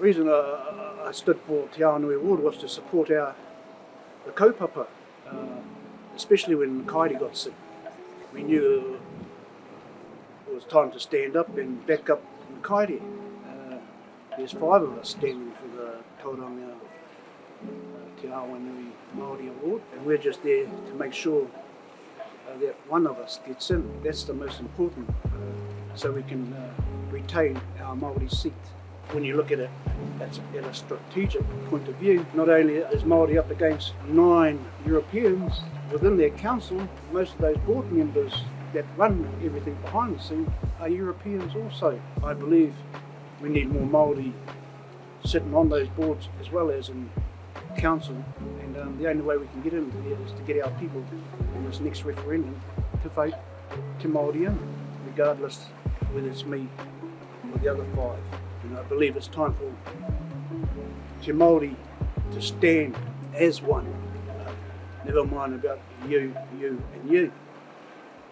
The reason I stood for Te Awanui Ward was to support the kaupapa, especially when Kairi got sick. We knew it was time to stand up and back up Kairi. There's 5 of us standing for the Tauranga Te Awanui Māori Ward, and we're just there to make sure that one of us gets in. That's the most important, so we can retain our Māori seat. When you look at it at a strategic point of view, not only is Māori up against 9 Europeans within their council, most of those board members that run everything behind the scene are Europeans also. I believe we need more Māori sitting on those boards as well as in council, and the only way we can get in there is to get our people in this next referendum to vote Te Māori in, regardless whether it's me or the other 5. And I believe it's time for Te Māori to stand as one, never mind about you and you.